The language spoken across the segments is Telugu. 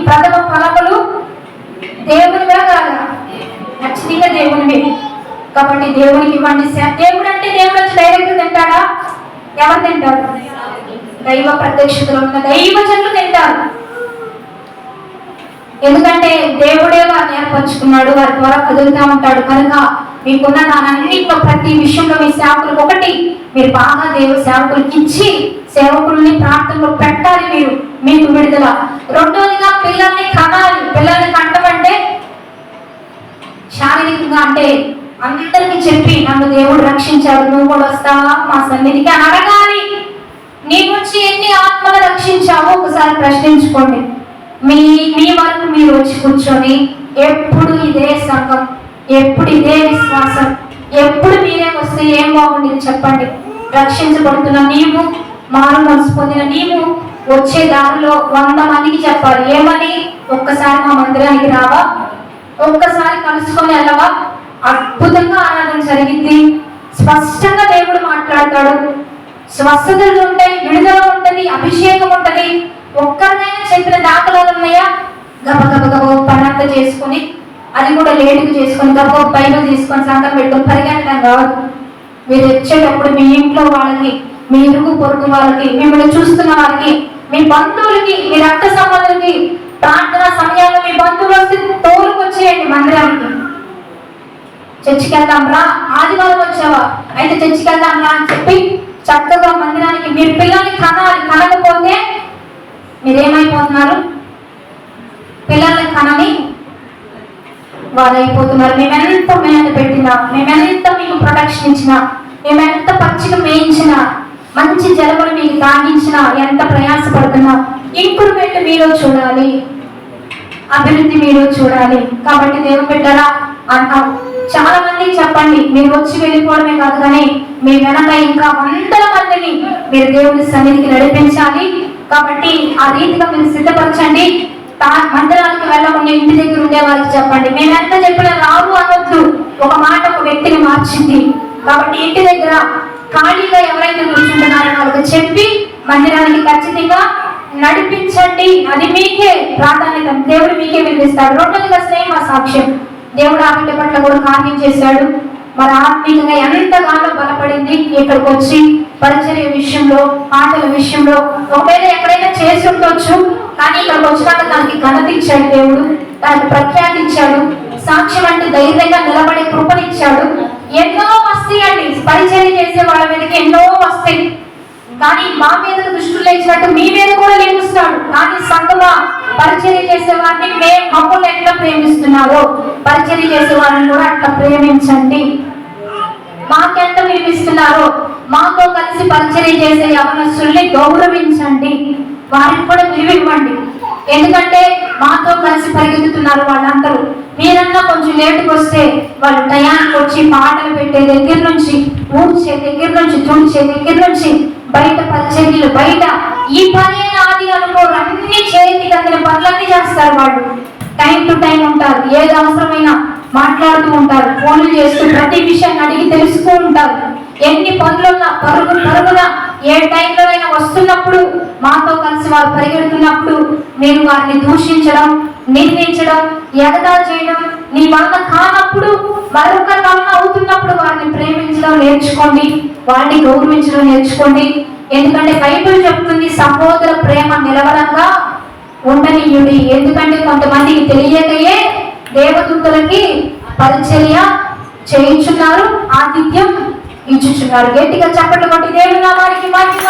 ప్రథమ ఫలములు దేవునివే కాదా? ఖచ్చితంగా దేవునివే. కాబట్టి దేవునికి ఇవ్వండి. దేవుడు అంటే దేవుడు వచ్చి డైరెక్ట్ తింటాడా? ఎవరు తింటారు? దైవ ప్రత్యక్షతలో ఉన్న దైవజనులు తింటారు. ఎందుకంటే దేవుడే వారిని ఏర్పరచుకున్నాడు, వారి ద్వారా కదులుతూ ఉంటాడు. కనుక మీకున్న దానన్నింటిలో ప్రతి విషయంలో మీ సేవకులకు ఒకటి మీరు బాగా దేవుడు సేవకులకి ఇచ్చి సేవకుల్ని ప్రార్థనలో పెట్టాలి. మీకు విడుదల. రెండోదిగా పిల్లల్ని కనాలి. పిల్లల్ని కంటమంటే శారీరకంగా అంటే అందరికి చెప్పి నన్ను దేవుడు రక్షించాడు, నువ్వు కూడా వస్తావా మా సన్నిధికి అని అడగాలి. నీ నుంచి ఎన్ని ఆత్మలు రక్షించావో ఒకసారి ప్రశ్నించుకోండి. మీ వరకు మీరు వచ్చి కూర్చొని ఎప్పుడు ఇదే సంఘం, ఎప్పుడు ఇదే విశ్వాసం, ఎప్పుడు మీరే వస్తే ఏం బాగుండేది చెప్పండి. రక్షించబడుతున్న నీవు, మారు మనసు పొందిన నీవు వచ్చే దారిలో 100 మందికి చెప్పాలి. ఏమని? ఒక్కసారి మా మందిరానికి రావా, ఒక్కసారి కలుసుకొని వెళ్ళవా, అద్భుతంగా ఆరాధన జరిగింది, స్పష్టంగా దేవుడు మాట్లాడతాడు, స్వస్థతలు ఉంటాయి, విడుదల ఉంటుంది, అభిషేకం ఉంటుంది. ఒక్కరినైనా చెప్పిన దాఖలాలు ఉన్నాయా? గబ పనంతా చేసుకుని, అది కూడా లేటుగా చేసుకొని గబ బైబిల్ తీసుకొని సంఘం పెట్టుకొని పరిగెత్తడం కాదు. మీరు వచ్చేటప్పుడు మీ ఇంట్లో వాళ్ళకి, మీ ఇరుగు పొరుగు వాళ్ళకి, మిమ్మల్ని చూస్తున్న వారికి, మీ బంధువులకి, మీ రక్త సంబంధులకి ప్రార్థన సమయాల్లో మీ బంధువులు వస్తే తోలుకు వచ్చేయండి మందిరానికి. చర్చికి వెళ్దాం రా, ఆదివారం వచ్చావా అయితే చర్చికి వెళ్దాం రా అని చెప్పి చక్కగా మందిరానికి మీరు పిల్లల్ని కనాలి. కనకపోతే మీరేమైపోతున్నారు? పిల్లల్ని కనని వారైపోతున్నారు. మేమెంత మేత పెట్టినా, మేమెంత మీకు ప్రొటెక్షన్ ఇచ్చినా, మేమెంత పచ్చిక మేయించినా, మంచి జలములు మీకు తాగించినా, ఎంత ప్రయాసపడుతున్నా ఇంప్రూవ్మెంట్ మీరు చూడాలి, అభివృద్ధి మీరు చూడాలి. కాబట్టి దేవుడు పెట్టారా అంటాం. చాలా మందికి చెప్పండి, మీరు వచ్చి వెళ్ళిపోవడమే కాదు కానీ మీ వెనక ఇంకా 100 మందిని మీరు దేవుని సన్నిధికి నడిపించాలి. కాబట్టి ఆ రీతిగా మీరు సిద్ధపరచండి. మందిరానికి వెళ్ళకుండా ఇంటి దగ్గర ఉండే వారికి చెప్పండి. మేమెంత చెప్పినా రావు అనొద్దు. ఒక మాట ఒక వ్యక్తిని మార్చింది. కాబట్టి ఇంటి దగ్గర ఖాళీగా ఎవరైతే కూర్చుంటున్నారో వాళ్ళకి చెప్పి మందిరానికి ఖచ్చితంగా నడిపించండి. అది మీకే ప్రాధాన్యత, దేవుడు మీకే వినిపిస్తాడు. రెండోదిగా స్నేహ సాక్ష్యం. దేవుడు ఆ బిడ్డ పట్ల కూడా కార్యం చేశాడు. మరి ఆత్మీయంగా ఎంతగానో బలపడింది. ఇక్కడికి వచ్చి పరిచర్య విషయంలో, పాటల విషయంలో ఒకవేళ ఎక్కడైనా చేసి ఉండొచ్చు, కానీ ఇక్కడికి వచ్చినాక దానికి ఘనత ఇచ్చాడు దేవుడు, దానికి ప్రఖ్యాతి ఇచ్చాడు, సాక్ష్యం అంటే ధైర్యంగా నిలబడే కృపనిచ్చాడు. ఎన్నో వస్తాయి అండి, పరిచర్య చేసే వాళ్ళ మీదకి ఎన్నో వస్తాయి. కానీ మా మీద దృష్టిలో లేచినట్టు మీ మీద కూడా లేపిస్తున్నాడు. కానీ సంఘమా పరిచర్య చేసే వారిని మమ్మల్ని ఎట్లా ప్రేమిస్తున్నారో పరిచర్య చేసే వారిని కూడా అట్లా ప్రేమించండి. మాకెంత వినిపిస్తున్నారో మాతో కలిసి పరిచర్య చేసే యవనస్తుల్ని గౌరవించండి, వారికి కూడా విలువివ్వండి. ఎందుకంటే మాతో కలిసి పరిగెత్తుతున్నారు వాళ్ళందరూ. మీరన్నా కొంచెం లేటుకు వస్తే వాళ్ళు టయానికి వచ్చి పాటలు పెట్టే దగ్గర నుంచి, ఊడ్చే దగ్గర నుంచి, తుడిచే దగ్గర నుంచి, బయట పరిచర్యలు, బయట ఈ పనే నాది అనుకోరు, అన్ని చేతికి అందిన పనులన్నీ చేస్తారు. వాళ్ళు టైం టు టైం ఉంటారు, ఏది అవసరమైనా మాట్లాడుతూ ఉంటారు, ఫోన్లు చేస్తూ ప్రతి విషయాన్ని అడిగి తెలుసుకుంటూ ఉంటారు. ఎన్ని పనులున్నా పరుగున ఏ టైంలోనైనా వస్తున్నప్పుడు మాతో కలిసి వారు పరిగెడుతున్నప్పుడు మీరు వారిని దూషించడం, నిందించడం, ఎగతాళి చేయడం నీ వల్ల కానప్పుడు, మరొకరి వల్ల అవుతున్నప్పుడు వారిని ప్రేమించడం నేర్చుకోండి, వారిని గౌరవించడం నేర్చుకోండి. ఎందుకంటే బైబిల్ చెప్తుంది సహోదర ప్రేమ నిలవడంగా ఉండనీయుడి. ఎందుకంటే కొంతమందికి తెలియకయే దేవదూతలకి పరిచర్య చేయించున్నారు, ఆతిథ్యం ఇచ్చుచున్నారు. గట్టిగా చప్పట్లు కొట్టి దేవుని నామానికి మహిమ.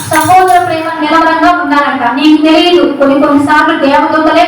సహోదర ప్రేమ నిలవడంగా ఉండాలంట. నీకు తెలియదు, కొన్నిసార్లు దేవదూతలే